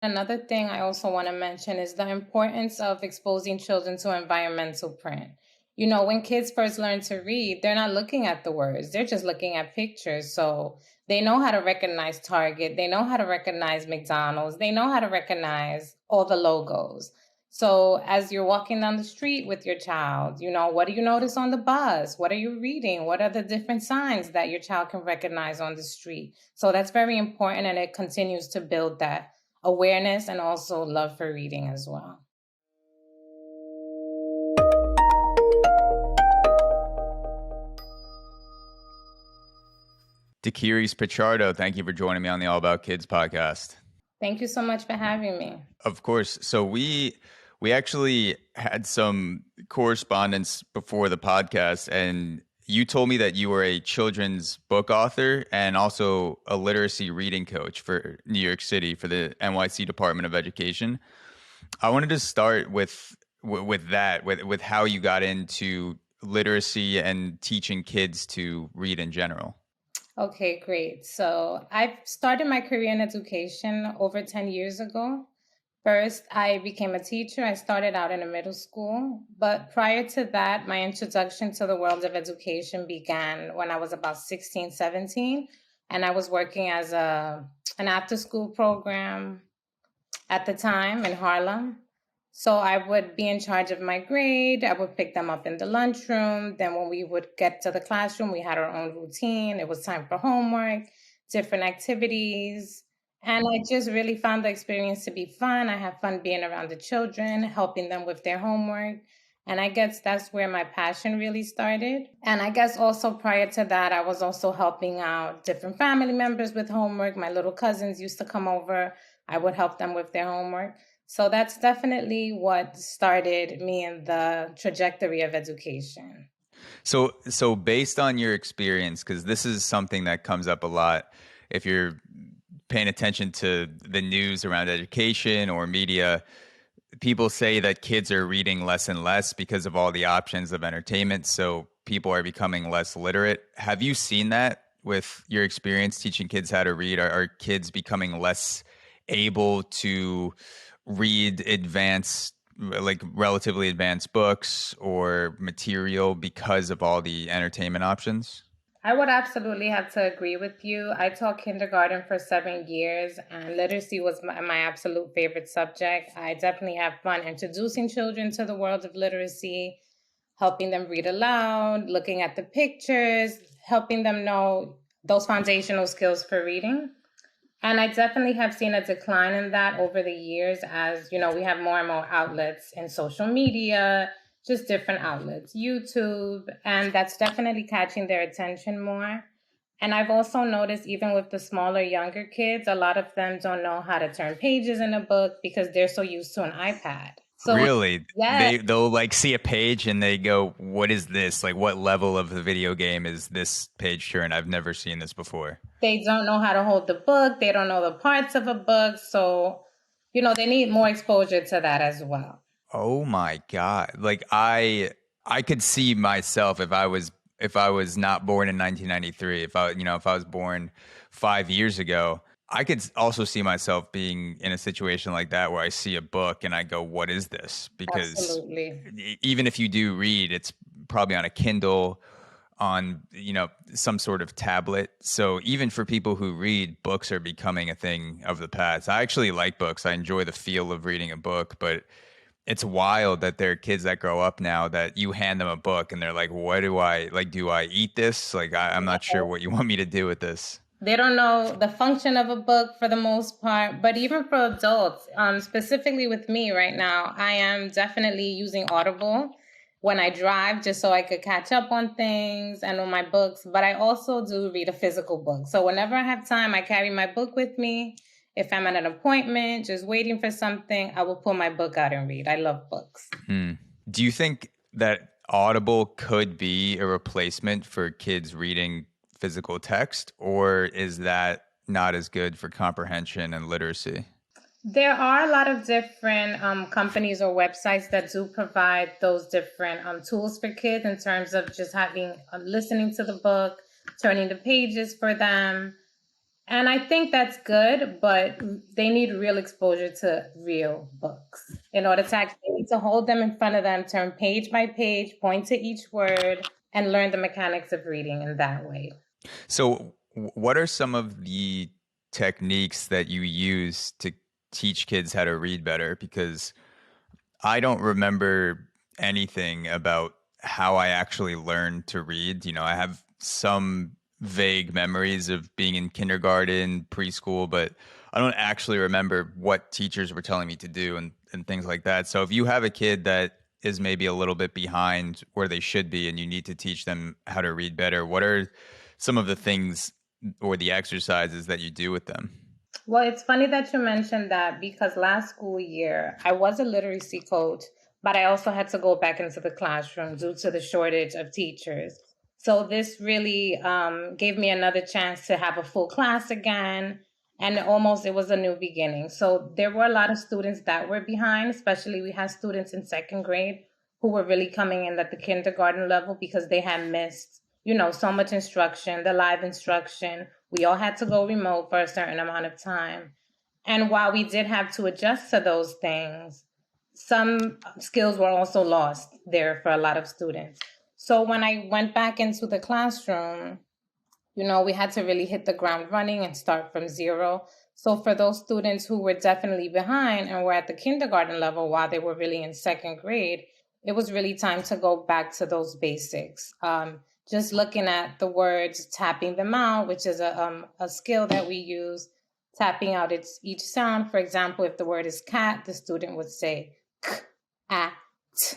Another thing I also want to mention is the importance of exposing children to environmental print. When kids first learn to read, they're not looking at the words, they're just looking at pictures. So they know how to recognize Target, they know how to recognize McDonald's, they know how to recognize all the logos. So as you're walking down the street with your child, what do you notice on the bus? What are you reading? What are the different signs that your child can recognize on the street? So that's very important, and it continues to build that awareness and also love for reading as well. Dikirys Pichardo, thank you for joining me on the All About Kids podcast. Thank you so much for having me. Of course. So we actually had some correspondence before the podcast, and you told me that you were a children's book author and also a literacy reading coach for New York City for the NYC Department of Education. I wanted to start with how you got into literacy and teaching kids to read in general. Okay, great. So I started my career in education over 10 years ago. First, I became a teacher. I started out in a middle school. But prior to that, my introduction to the world of education began when I was about 16, 17. And I was working as an after-school program at the time in Harlem. So I would be in charge of my grade. I would pick them up in the lunchroom. Then when we would get to the classroom, we had our own routine. It was time for homework, different activities. And I just really found the experience to be fun. I had fun being around the children, helping them with their homework. And I guess that's where my passion really started. And I guess also prior to that, I was also helping out different family members with homework. My little cousins used to come over. I would help them with their homework. So that's definitely what started me in the trajectory of education. So based on your experience, because this is something that comes up a lot if you're paying attention to the news around education or media, people say that kids are reading less and less because of all the options of entertainment. So people are becoming less literate. Have you seen that with your experience teaching kids how to read? Are kids becoming less able to read relatively advanced books or material because of all the entertainment options? I would absolutely have to agree with you. I taught kindergarten for 7 years, and literacy was my absolute favorite subject. I definitely have fun introducing children to the world of literacy, helping them read aloud, looking at the pictures, helping them know those foundational skills for reading. And I definitely have seen a decline in that over the years as, we have more and more outlets in social media, just different outlets, YouTube, and that's definitely catching their attention more. And I've also noticed even with the smaller, younger kids, a lot of them don't know how to turn pages in a book because they're so used to an iPad. So Really? yeah, They'll like see a page and they go, "What is this? Like what level of the video game is this page turn? I've never seen this before." they don't know how to hold the book. They don't know the parts of a book. So, they need more exposure to that as well. Oh my God. Like I could see myself if I was not born in 1993, if I was born 5 years ago, I could also see myself being in a situation like that where I see a book and I go, "What is this?" Because Absolutely. even if you do read, it's probably on a Kindle, on some sort of tablet. So even for people who read, books are becoming a thing of the past. I actually like books. I enjoy the feel of reading a book, but it's wild that there are kids that grow up now that you hand them a book and they're like, "What do I like? Do I eat this? Like, I'm not sure what you want me to do with this." They don't know the function of a book for the most part, but even for adults, specifically with me right now, I am definitely using Audible when I drive just so I could catch up on things and on my books. But I also do read a physical book. So whenever I have time, I carry my book with me. If I'm at an appointment, just waiting for something, I will pull my book out and read. I love books. Do you think that Audible could be a replacement for kids reading physical text, or is that not as good for comprehension and literacy? There are a lot of different companies or websites that do provide those different tools for kids in terms of just having listening to the book, turning the pages for them. And I think that's good, but they need real exposure to real books in order to actually need to hold them in front of them, turn page by page, point to each word, and learn the mechanics of reading in that way. So, what are some of the techniques that you use to teach kids how to read better? Because I don't remember anything about how I actually learned to read. You know, I have some vague memories of being in kindergarten, preschool, but I don't actually remember what teachers were telling me to do and things like that. So if you have a kid that is maybe a little bit behind where they should be and you need to teach them how to read better, what are some of the things or the exercises that you do with them? Well, it's funny that you mentioned that because last school year I was a literacy coach, but I also had to go back into the classroom due to the shortage of teachers. So this really gave me another chance to have a full class again. And almost it was a new beginning. So there were a lot of students that were behind, especially we had students in second grade who were really coming in at the kindergarten level because they had missed, so much instruction, the live instruction. We all had to go remote for a certain amount of time. And while we did have to adjust to those things, some skills were also lost there for a lot of students. So when I went back into the classroom, we had to really hit the ground running and start from zero. So for those students who were definitely behind and were at the kindergarten level while they were really in second grade, it was really time to go back to those basics. Just looking at the words, tapping them out, which is a skill that we use, tapping out each sound. For example, if the word is cat, the student would say k, a, t,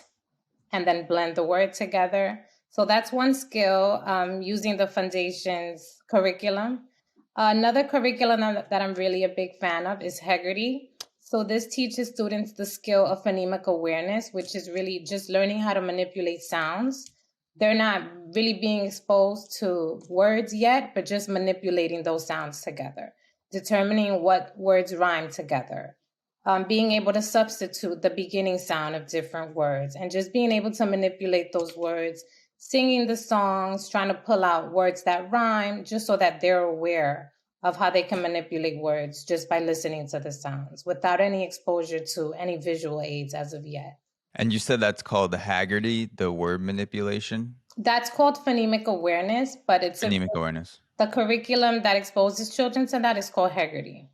and then blend the word together. So that's one skill, using the Foundation's curriculum. Another curriculum that I'm really a big fan of is Heggerty. So this teaches students the skill of phonemic awareness, which is really just learning how to manipulate sounds. They're not really being exposed to words yet, but just manipulating those sounds together, determining what words rhyme together, being able to substitute the beginning sound of different words, and just being able to manipulate those words, singing the songs, trying to pull out words that rhyme, just so that they're aware of how they can manipulate words just by listening to the sounds without any exposure to any visual aids as of yet. And you said that's called the Haggerty, the word manipulation? That's called phonemic awareness, but Phonemic awareness. the curriculum that exposes children to that is called Heggerty.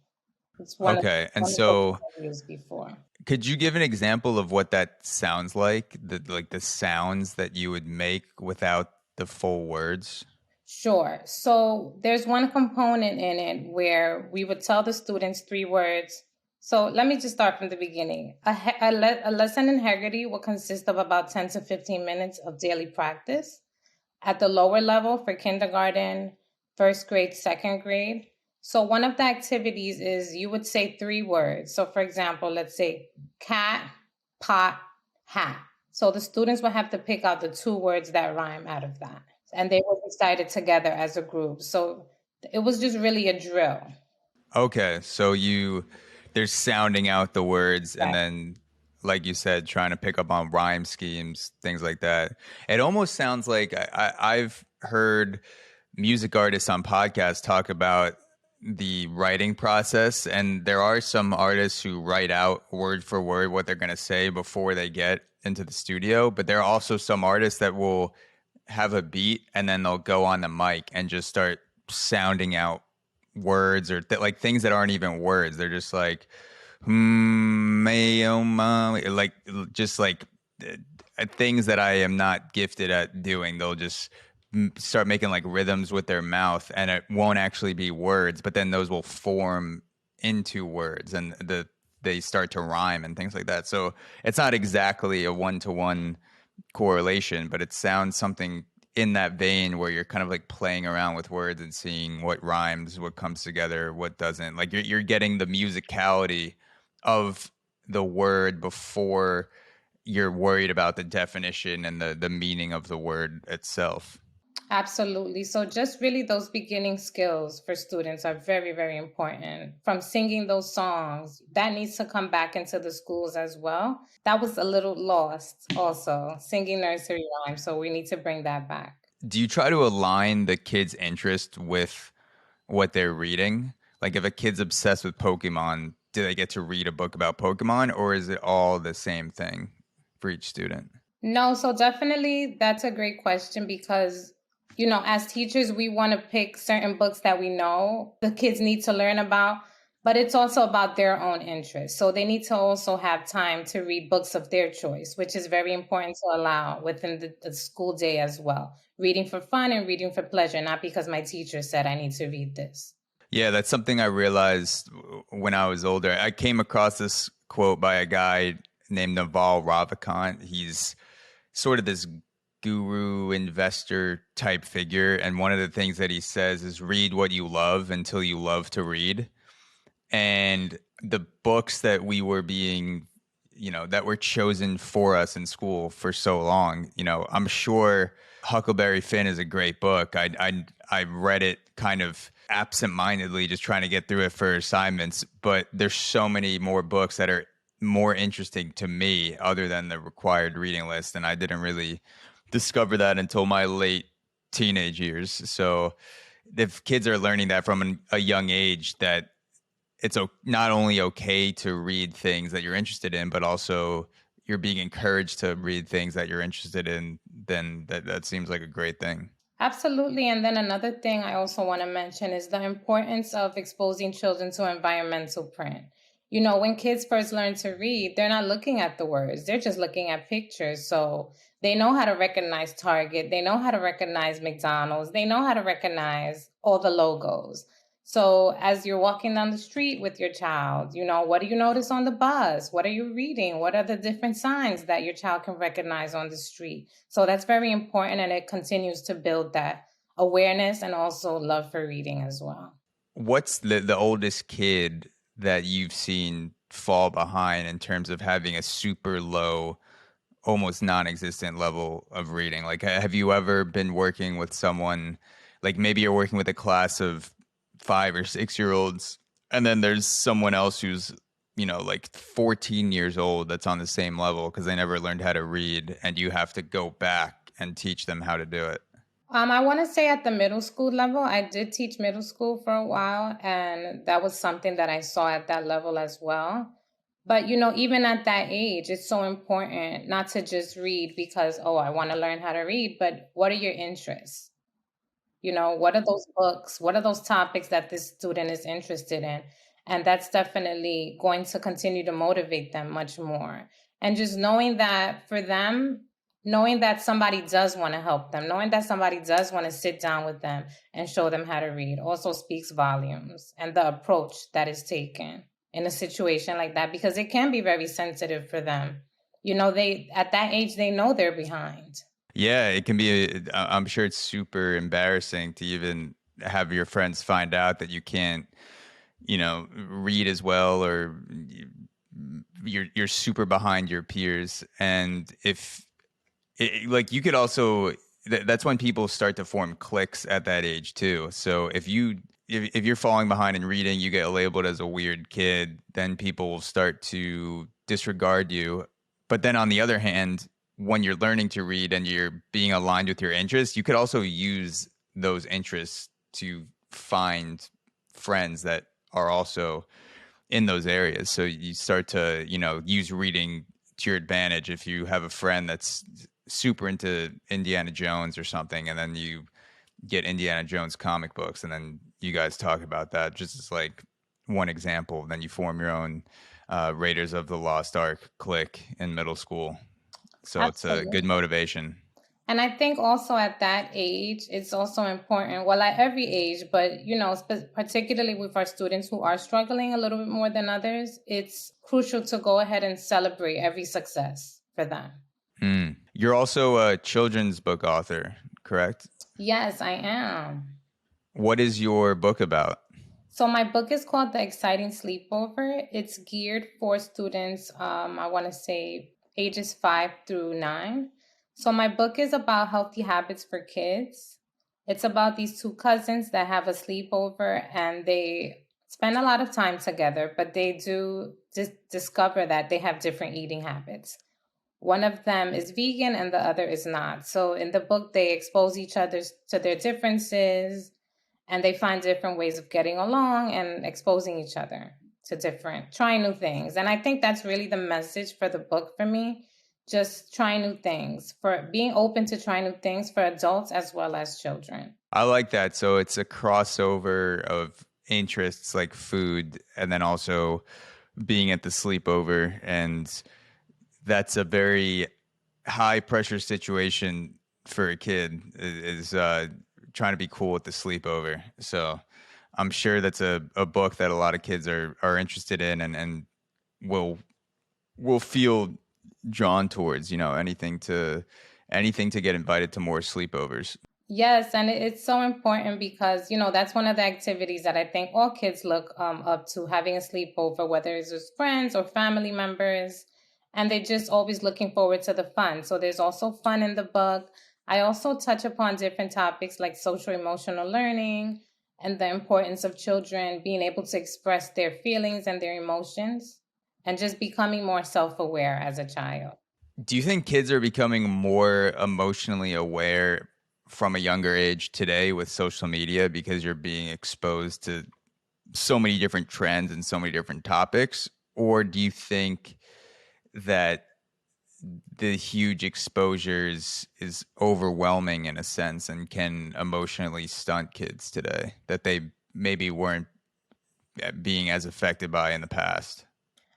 It's Okay. And one of the books so I've used before. could you give an example of what that sounds like? The sounds that you would make without the full words? Sure. So there's one component in it where we would tell the students three words. So let me just start from the beginning. A lesson in Heggerty will consist of about 10 to 15 minutes of daily practice. At the lower level for kindergarten, first grade, second grade. So one of the activities is you would say three words. So for example, let's say cat, pot, hat. So the students will have to pick out the two words that rhyme out of that. And they will recite it together as a group. So it was just really a drill. Okay. So they're sounding out the words and Right. then, like you said, trying to pick up on rhyme schemes, things like that. It almost sounds like I've heard music artists on podcasts talk about the writing process, and there are some artists who write out word for word what they're going to say before they get into the studio, but there are also some artists that will have a beat and then they'll go on the mic and just start sounding out words or like things that aren't even words. They're just like mayo mom, like just like things that I am not gifted at doing. They'll just start making like rhythms with their mouth, and it won't actually be words, but then those will form into words, and they start to rhyme and things like that. So it's not exactly a one-to-one correlation, but it sounds something in that vein where you're kind of like playing around with words and seeing what rhymes, what comes together, what doesn't. Like you're getting the musicality of the word before you're worried about the definition and the meaning of the word itself. Absolutely. So just really those beginning skills for students are very, very important. From singing those songs, that needs to come back into the schools as well. That was a little lost also, singing nursery rhymes. So we need to bring that back. Do you try to align the kids' interest with what they're reading? Like if a kid's obsessed with Pokemon, do they get to read a book about Pokemon, or is it all the same thing for each student? No, so definitely that's a great question because, as teachers, we want to pick certain books that we know the kids need to learn about, but it's also about their own interests. So they need to also have time to read books of their choice, which is very important to allow within the school day as well. Reading for fun and reading for pleasure, not because my teacher said I need to read this. Yeah, that's something I realized when I was older. I came across this quote by a guy named Naval Ravikant. He's sort of this guru investor type figure. And one of the things that he says is read what you love until you love to read. And the books that we were being, that were chosen for us in school for so long, I'm sure Huckleberry Finn is a great book. I read it kind of absentmindedly, just trying to get through it for assignments. But there's so many more books that are more interesting to me other than the required reading list. And I didn't really discover that until my late teenage years. So if kids are learning that from a young age, that it's not only okay to read things that you're interested in, but also you're being encouraged to read things that you're interested in, then that seems like a great thing. Absolutely. And then another thing I also want to mention is the importance of exposing children to environmental print. When kids first learn to read, they're not looking at the words, they're just looking at pictures. So they know how to recognize Target, they know how to recognize McDonald's, they know how to recognize all the logos. So as you're walking down the street with your child, what do you notice on the bus? What are you reading? What are the different signs that your child can recognize on the street? So that's very important, and it continues to build that awareness and also love for reading as well. What's the oldest kid that you've seen fall behind in terms of having a super low, almost non-existent level of reading? Like, have you ever been working with someone, like maybe you're working with a class of 5 or 6 year olds, and then there's someone else who's, like 14 years old that's on the same level because they never learned how to read, and you have to go back and teach them how to do it? I want to say at the middle school level, I did teach middle school for a while, and that was something that I saw at that level as well. But, even at that age, it's so important not to just read because, oh, I want to learn how to read, but what are your interests? What are those books? What are those topics that this student is interested in? And that's definitely going to continue to motivate them much more. And just knowing that for them, knowing that somebody does want to help them, knowing that somebody does want to sit down with them and show them how to read also speaks volumes, and the approach that is taken in a situation like that, because it can be very sensitive for them. They at that age, they know they're behind. Yeah, it can be. I'm sure it's super embarrassing to even have your friends find out that you can't, read as well, or you're super behind your peers. And if like you could also that's when people start to form cliques at that age too. So if you're falling behind in reading, you get labeled as a weird kid, then people will start to disregard you. But then on the other hand, when you're learning to read and you're being aligned with your interests, you could also use those interests to find friends that are also in those areas. So you start to, use reading to your advantage. If you have a friend that's super into Indiana Jones or something, and then you get Indiana Jones comic books, and then you guys talk about that, just as like one example. Then you form your own Raiders of the Lost Ark clique in middle school. So it's a good Absolutely. motivation. And I think also at that age, it's also important, well, at every age, but, particularly with our students who are struggling a little bit more than others, it's crucial to go ahead and celebrate every success for them. Mm. You're also a children's book author, correct? Yes, I am. What is your book about? So my book is called EGGSciting Sleepover. It's geared for students, I want to say ages 5 through 9. So my book is about healthy habits for kids. It's about these two cousins that have a sleepover, and they spend a lot of time together, but they do discover that they have different eating habits. One of them is vegan and the other is not. So in the book, they expose each other to their differences, and they find different ways of getting along and exposing each other to trying new things. And I think that's really the message for the book for me. Just trying new things, for being open to trying new things for adults as well as children. I like that. So it's a crossover of interests like food and then also being at the sleepover. And that's a very high pressure situation for a kid is trying to be cool at the sleepover. So I'm sure that's a book that a lot of kids are interested in and will feel drawn towards, anything to get invited to more sleepovers. Yes, and it's so important because, that's one of the activities that I think all kids look up to, having a sleepover, whether it's with friends or family members, and they're just always looking forward to the fun. So there's also fun in the book. I also touch upon different topics like social emotional learning and the importance of children being able to express their feelings and their emotions and just becoming more self-aware as a child. Do you think kids are becoming more emotionally aware from a younger age today with social media because you're being exposed to so many different trends and so many different topics? Or do you think that the huge exposures is overwhelming in a sense and can emotionally stunt kids today that they maybe weren't being as affected by in the past?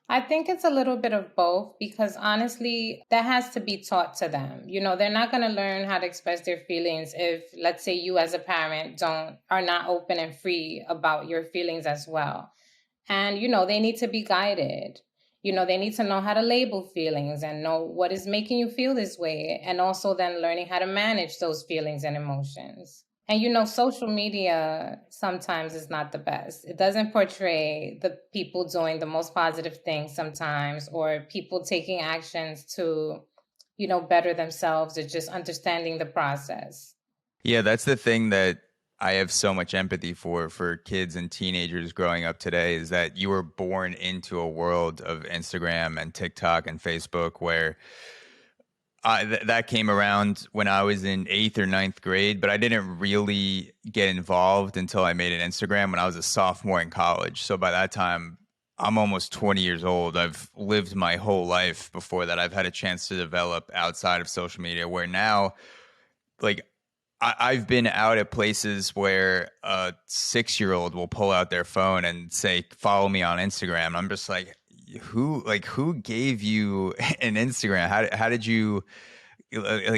I think it's a little bit of both because honestly, that has to be taught to them. They're not going to learn how to express their feelings if, let's say, you as a parent are not open and free about your feelings as well. And, they need to be guided. They need to know how to label feelings and know what is making you feel this way. And also then learning how to manage those feelings and emotions. And social media sometimes is not the best. It doesn't portray the people doing the most positive things sometimes, or people taking actions to, better themselves, or just understanding the process. Yeah, that's the thing that I have so much empathy for kids and teenagers growing up today is that you were born into a world of Instagram and TikTok and Facebook where that came around when I was in eighth or ninth grade, but I didn't really get involved until I made an Instagram when I was a sophomore in college. So by that time, I'm almost 20 years old. I've lived my whole life before that. I've had a chance to develop outside of social media where now, like, I've been out at places where a 6-year-old will pull out their phone and say, "Follow me on Instagram." I'm just like, who gave you an Instagram? How did you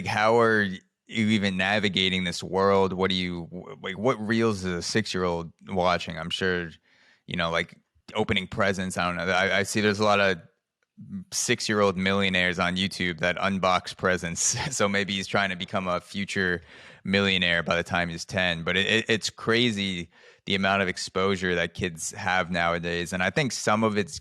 how are you even navigating this world? What do you like? What reels is a 6-year-old watching? I'm sure, like opening presents. I don't know. I see there's a lot of 6-year-old millionaires on YouTube that unbox presents. So maybe he's trying to become a future millionaire by the time he's 10. But it's crazy the amount of exposure that kids have nowadays. And I think some of it's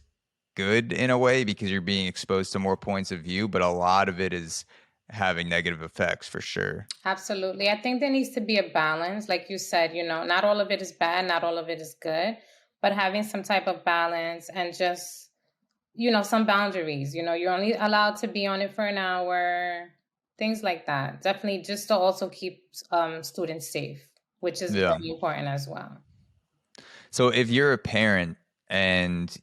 good in a way because you're being exposed to more points of view, but a lot of it is having negative effects for sure. Absolutely. I think there needs to be a balance. Like you said, not all of it is bad, not all of it is good, but having some type of balance and just, some boundaries. You're only allowed to be on it for an hour, things like that. Definitely just to also keep students safe, which is Yeah. very important as well. So if you're a parent and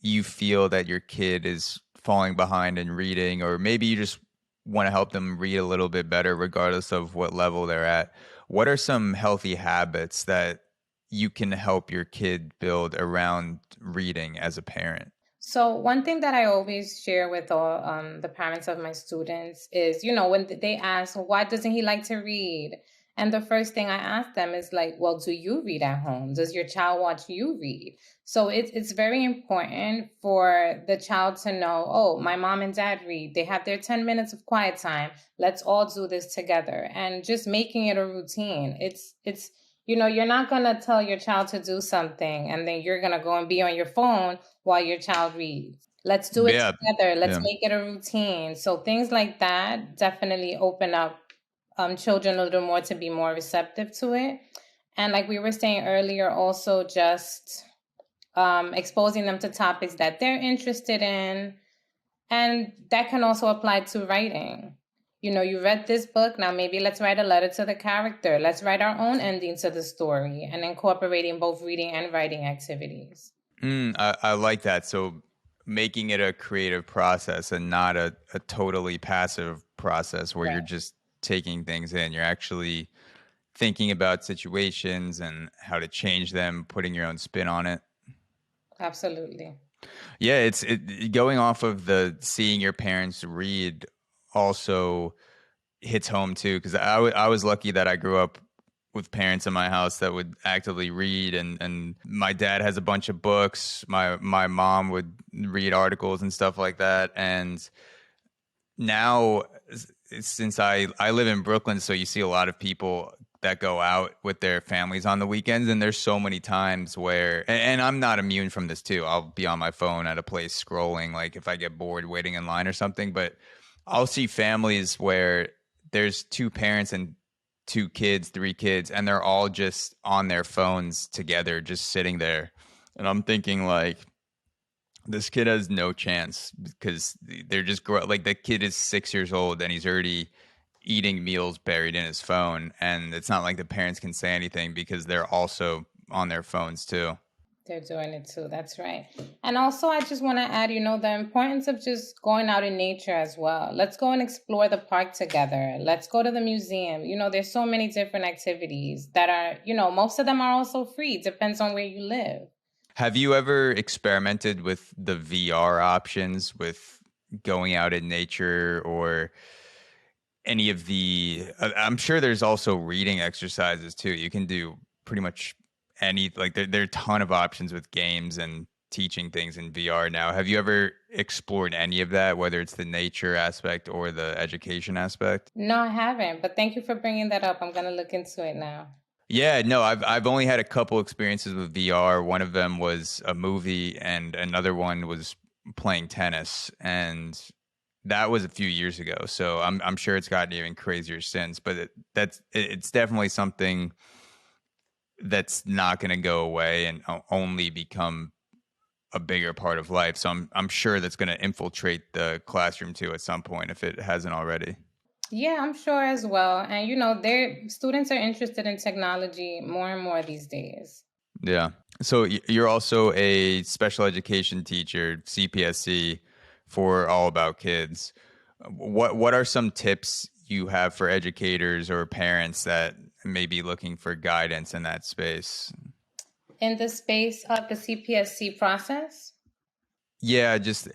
you feel that your kid is falling behind in reading, or maybe you just want to help them read a little bit better, regardless of what level they're at, what are some healthy habits that you can help your kid build around reading as a parent? So one thing that I always share with all the parents of my students is, when they ask, why doesn't he like to read? And the first thing I ask them is like, well, do you read at home? Does your child watch you read? So it's very important for the child to know, oh, my mom and dad read. They have their 10 minutes of quiet time. Let's all do this together. And just making it a routine. It's you're not going to tell your child to do something and then you're going to go and be on your phone while your child reads. Let's do it Yeah. together. Let's Yeah. make it a routine. So things like that definitely open up children a little more to be more receptive to it. And like we were saying earlier, also just exposing them to topics that they're interested in. And that can also apply to writing. You read this book, now maybe let's write a letter to the character. Let's write our own ending to the story, and incorporating both reading and writing activities. I like that. So making it a creative process and not a totally passive process where you're Right. just taking things in. You're actually thinking about situations and how to change them, putting your own spin on it. Absolutely. Yeah, going off of the seeing your parents read also hits home too, because I was lucky that I grew up with parents in my house that would actively read, and my dad has a bunch of books. My mom would read articles and stuff like that. And now, since I live in Brooklyn, so you see a lot of people that go out with their families on the weekends, and there's so many times where, and I'm not immune from this too. I'll be on my phone at a place scrolling, like if I get bored waiting in line or something. But I'll see families where there's two parents and two kids, three kids, and they're all just on their phones together, just sitting there. And I'm thinking like, this kid has no chance because they're just like the kid is 6 years old and he's already eating meals buried in his phone, and it's not like the parents can say anything because they're also on their phones too. They're doing it too. That's right. And also, I just want to add, the importance of just going out in nature as well. Let's go and explore the park together. Let's go to the museum. There's so many different activities that are, most of them are also free. Depends on where you live. Have you ever experimented with the VR options with going out in nature, or any of the I'm sure there's also reading exercises too. You can do pretty much any, like there are a ton of options with games and teaching things in VR now. Have you ever explored any of that, whether it's the nature aspect or the education aspect? No, I haven't. But thank you for bringing that up. I'm going to look into it now. Yeah, no, I've only had a couple experiences with VR. One of them was a movie, and another one was playing tennis, and that was a few years ago. So I'm sure it's gotten even crazier since. But it's definitely something that's not going to go away and only become a bigger part of life. So I'm sure that's going to infiltrate the classroom too at some point if it hasn't already. Yeah, I'm sure as well. And their students are interested in technology more and more these days. Yeah. So you're also a special education teacher, CPSE, for All About Kids. What are some tips you have for educators or parents that may be looking for guidance in that space? In the space of the CPSC process? Yeah, just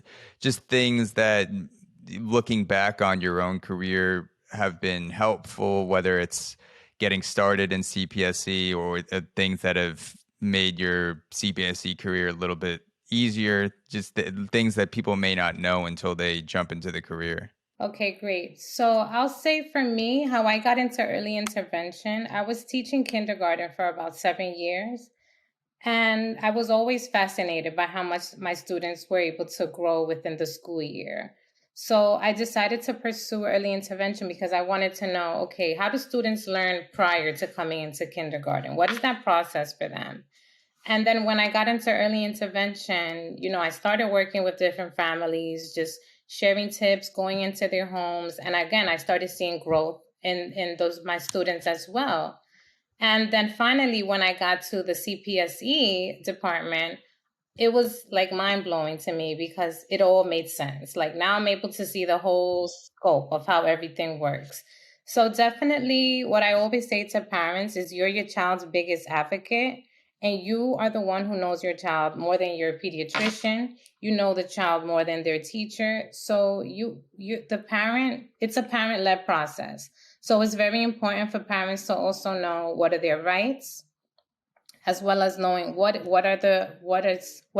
things that, looking back on your own career, have been helpful, whether it's getting started in CPSE or things that have made your CPSE career a little bit easier, just things that people may not know until they jump into the career. Okay, great. So I'll say for me, how I got into early intervention, I was teaching kindergarten for about 7 years. And I was always fascinated by how much my students were able to grow within the school year. So I decided to pursue early intervention because I wanted to know, okay, how do students learn prior to coming into kindergarten? What is that process for them? And then when I got into early intervention, I started working with different families, just sharing tips, going into their homes. And again, I started seeing growth in those my students as well. And then finally, when I got to the CPSE department, it was like mind blowing to me because it all made sense. Like now I'm able to see the whole scope of how everything works. So definitely what I always say to parents is you're your child's biggest advocate, and you are the one who knows your child more than your pediatrician. You know the child more than their teacher. So the parent, it's a parent-led process. So it's very important for parents to also know what are their rights, as well as knowing what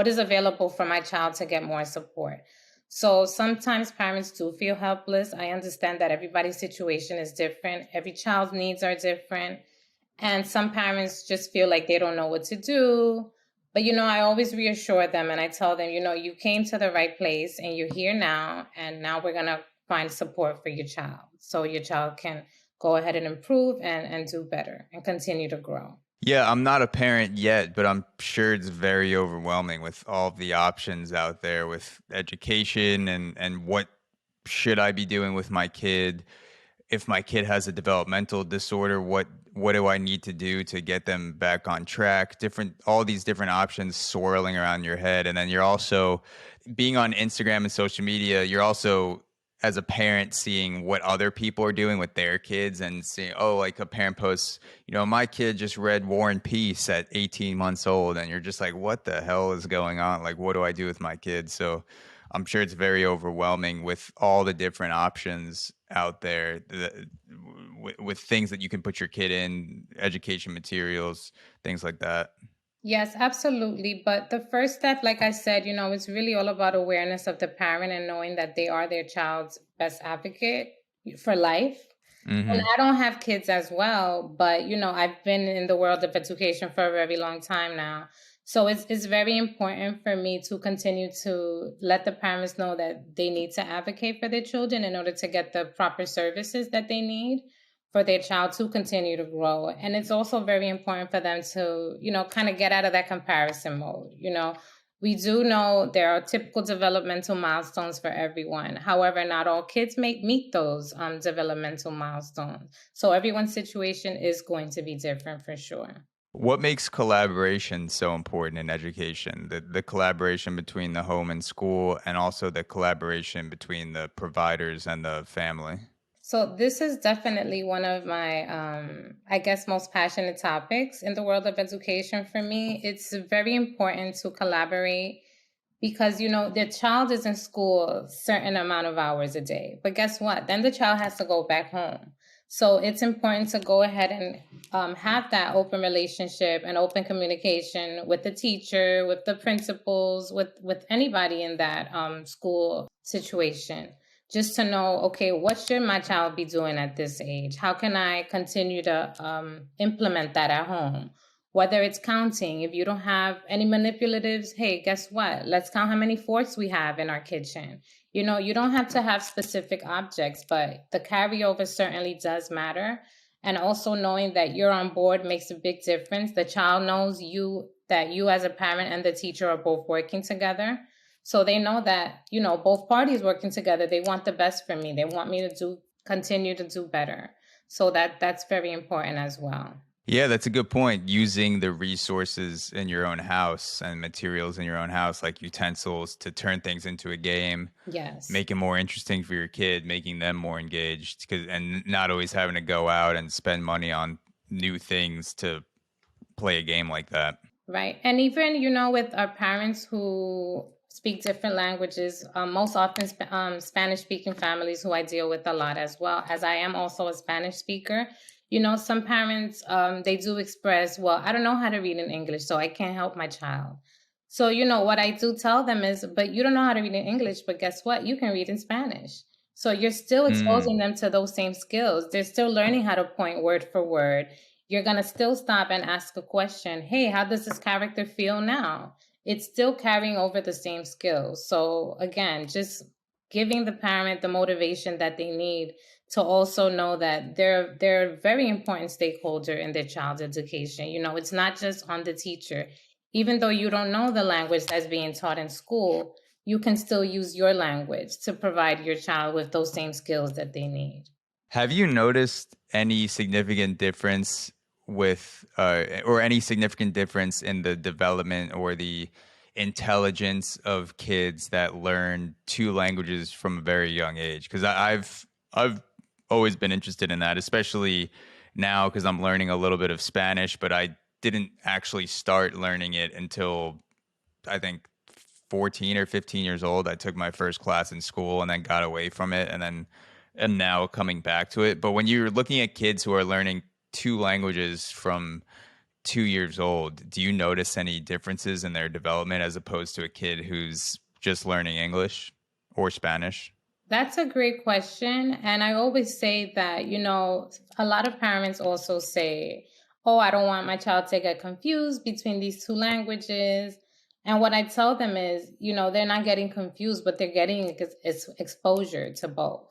is available for my child to get more support. So sometimes parents do feel helpless. I understand that everybody's situation is different. Every child's needs are different. And some parents just feel like they don't know what to do. But, I always reassure them and I tell them, you came to the right place and you're here now. And now we're going to find support for your child so your child can go ahead and improve and do better and continue to grow. Yeah, I'm not a parent yet, but I'm sure it's very overwhelming with all the options out there with education and what should I be doing with my kid. if my kid has a developmental disorder, what do I need to do to get them back on track? Different all these different options swirling around your head. And then you're also being on Instagram and social media, you're also as a parent seeing what other people are doing with their kids and seeing, oh, like a parent posts, my kid just read War and Peace at 18 months old, and you're just like, what the hell is going on? Like, what do I do with my kid? So I'm sure it's very overwhelming with all the different options out there with things that you can put your kid in, education materials, things like that. Yes, absolutely. But the first step, like I said, it's really all about awareness of the parent and knowing that they are their child's best advocate for life. And Hmm. I don't have kids as well, but I've been in the world of education for a very long time now. So it's very important for me to continue to let the parents know that they need to advocate for their children in order to get the proper services that they need for their child to continue to grow. And it's also very important for them to, kind of get out of that comparison mode. We do know there are typical developmental milestones for everyone. However, not all kids meet those developmental milestones. So everyone's situation is going to be different for sure. What makes collaboration so important in education? The collaboration between the home and school, and also the collaboration between the providers and the family. So this is definitely one of my, I guess, most passionate topics in the world of education for me. It's very important to collaborate because the child is in school a certain amount of hours a day, but guess what, then the child has to go back home. So it's important to go ahead and have that open relationship and open communication with the teacher, with the principals, with anybody in that school situation, just to know, okay, what should my child be doing at this age? How can I continue to implement that at home? Whether it's counting, if you don't have any manipulatives, hey, guess what? Let's count how many forks we have in our kitchen. You don't have to have specific objects, but the carryover certainly does matter. And also knowing that you're on board makes a big difference. The child knows that you as a parent and the teacher are both working together. So they know that, both parties working together, they want the best for me. They want me to continue to do better. So that's very important as well. Yeah, that's a good point. Using the resources in your own house and materials in your own house, like utensils, to turn things into a game, Yes. make it more interesting for your kid, making them more engaged, and not always having to go out and spend money on new things to play a game like that. Right. And even, with our parents who speak different languages, most often Spanish speaking families who I deal with a lot, as well as I am also a Spanish speaker. Some parents, they do express, well, I don't know how to read in English, so I can't help my child. So, what I do tell them is, but you don't know how to read in English, but guess what? You can read in Spanish. So you're still exposing Mm. them to those same skills. They're still learning how to point word for word. You're going to still stop and ask a question. Hey, how does this character feel now? It's still carrying over the same skills. So again, just giving the parent the motivation that they need to also know that they're a very important stakeholder in their child's education. It's not just on the teacher. Even though you don't know the language that's being taught in school, you can still use your language to provide your child with those same skills that they need. Have you noticed any significant difference or any significant difference in the development or the intelligence of kids that learn two languages from a very young age? Because I've always been interested in that, especially now because I'm learning a little bit of Spanish, but I didn't actually start learning it until I think 14 or 15 years old. I took my first class in school and then got away from it, and then am now coming back to it. But when you're looking at kids who are learning two languages from 2 years old, do you notice any differences in their development as opposed to a kid who's just learning English or Spanish? That's a great question. And I always say that, a lot of parents also say, oh, I don't want my child to get confused between these two languages. And what I tell them is, they're not getting confused, but they're getting exposure to both.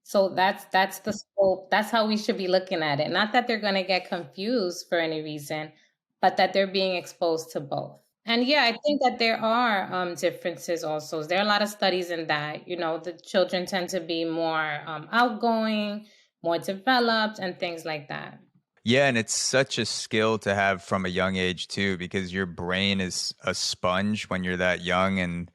So that's the scope. That's how we should be looking at it. Not that they're going to get confused for any reason, but that they're being exposed to both. And yeah, I think that there are differences also. There are a lot of studies in that. The children tend to be more outgoing, more developed and things like that. Yeah, and it's such a skill to have from a young age too, because your brain is a sponge when you're that young, and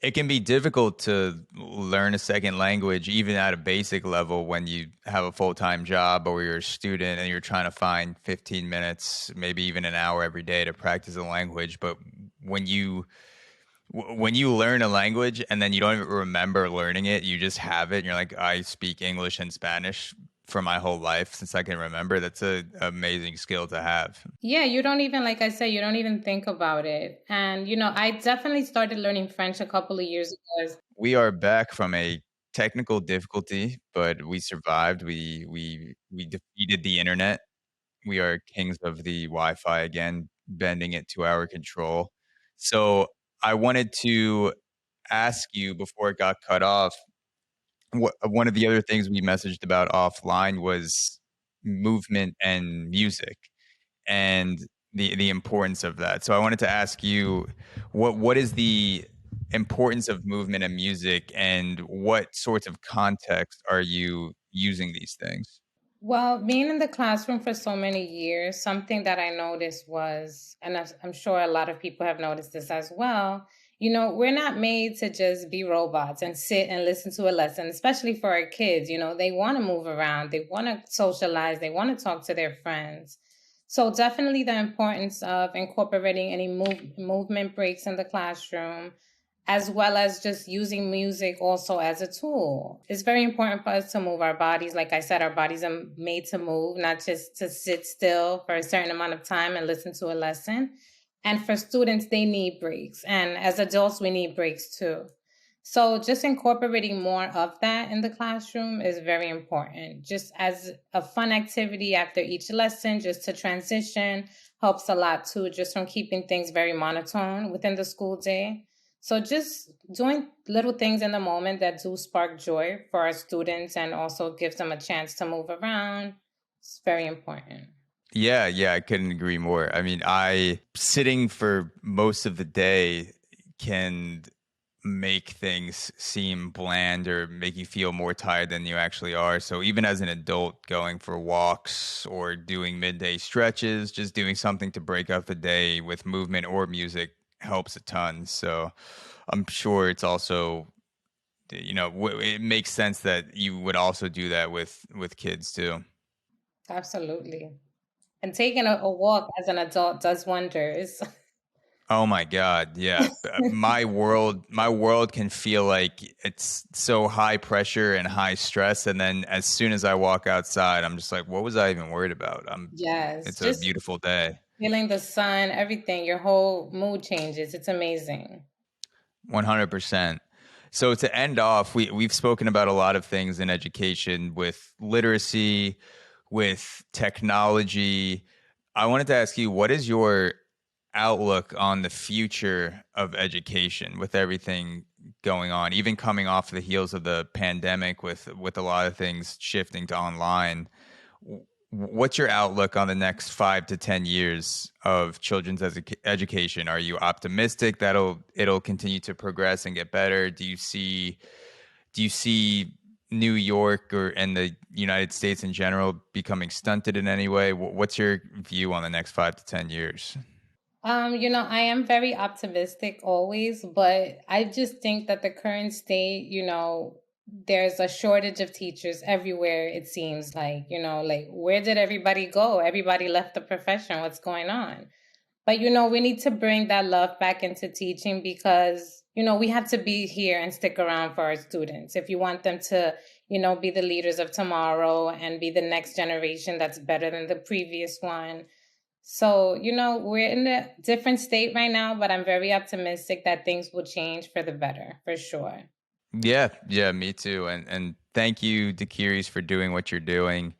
it can be difficult to learn a second language, even at a basic level, when you have a full time job or you're a student and you're trying to find 15 minutes, maybe even an hour every day to practice a language. But when you when you learn a language and then you don't even remember learning it, you just have it, and you're like, I speak English and Spanish for my whole life since I can remember. That's a amazing skill to have. Yeah, you don't even, like I said, you don't even think about it. And, I definitely started learning French a couple of years ago. We are back from a technical difficulty, but we survived. We defeated the internet. We are kings of the Wi-Fi again, bending it to our control. So I wanted to ask you before it got cut off. One of the other things we messaged about offline was movement and music, and the importance of that. So I wanted to ask you, what is the importance of movement and music, and what sorts of context are you using these things? Well, being in the classroom for so many years, something that I noticed was, and I'm sure a lot of people have noticed this as well, we're not made to just be robots and sit and listen to a lesson, especially for our kids. They want to move around, they want to socialize, they want to talk to their friends. So, definitely the importance of incorporating any movement breaks in the classroom, as well as just using music also as a tool. It's very important for us to move our bodies. Like I said, our bodies are made to move, not just to sit still for a certain amount of time and listen to a lesson. And for students, they need breaks. And as adults, we need breaks too. So just incorporating more of that in the classroom is very important. Just as a fun activity after each lesson, just to transition helps a lot too, just from keeping things very monotone within the school day. So just doing little things in the moment that do spark joy for our students and also gives them a chance to move around. It's very important. Yeah, yeah, I couldn't agree more. I mean, I sitting for most of the day can make things seem bland or make you feel more tired than you actually are. So even as an adult, going for walks or doing midday stretches, just doing something to break up the day with movement or music helps a ton. So I'm sure it's also, it makes sense that you would also do that with kids too. Absolutely. And taking a walk as an adult does wonders. Oh my God, yeah. My world can feel like it's so high pressure and high stress, and then as soon as I walk outside, I'm just like, what was I even worried about? Yes, It's a just beautiful day. feeling the sun, everything, your whole mood changes. It's amazing. 100%. So to end off, we've spoken about a lot of things in education with literacy, with technology. I wanted to ask you, what is your outlook on the future of education with everything going on, even coming off the heels of the pandemic with a lot of things shifting to online? What's your outlook on the next 5 to 10 years of children's education? Are you optimistic that it'll continue to progress and get better? Do you see New York or and the United States in general becoming stunted in any way? What's your view on the next 5 to 10 years? I am very optimistic always, but I just think that the current state, there's a shortage of teachers everywhere, it seems like where did everybody go? Everybody left the profession. What's going on? But we need to bring that love back into teaching because we have to be here and stick around for our students. If you want them to, be the leaders of tomorrow and be the next generation that's better than the previous one. So, we're in a different state right now, but I'm very optimistic that things will change for the better, for sure. Yeah, yeah, me too. And thank you, Dikirys, for doing what you're doing,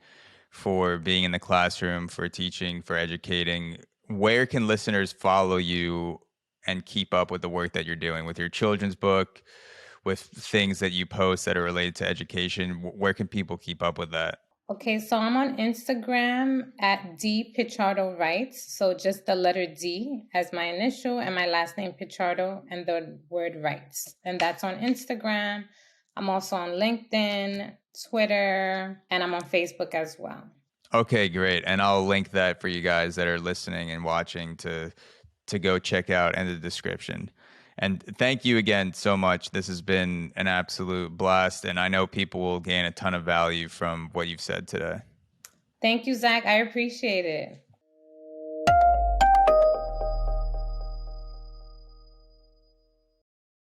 for being in the classroom, for teaching, for educating. Where can listeners follow you and keep up with the work that you're doing with your children's book, with things that you post that are related to education? Where can people keep up with that? Okay, so I'm on Instagram at D Pichardo Writes. So just the letter D as my initial and my last name Pichardo and the word writes. And that's on Instagram. I'm also on LinkedIn, Twitter, and I'm on Facebook as well. Okay, great. And I'll link that for you guys that are listening and watching to go check out in the description. And thank you again so much. This has been an absolute blast, and I know people will gain a ton of value from what you've said today. Thank you, Zach. I appreciate it.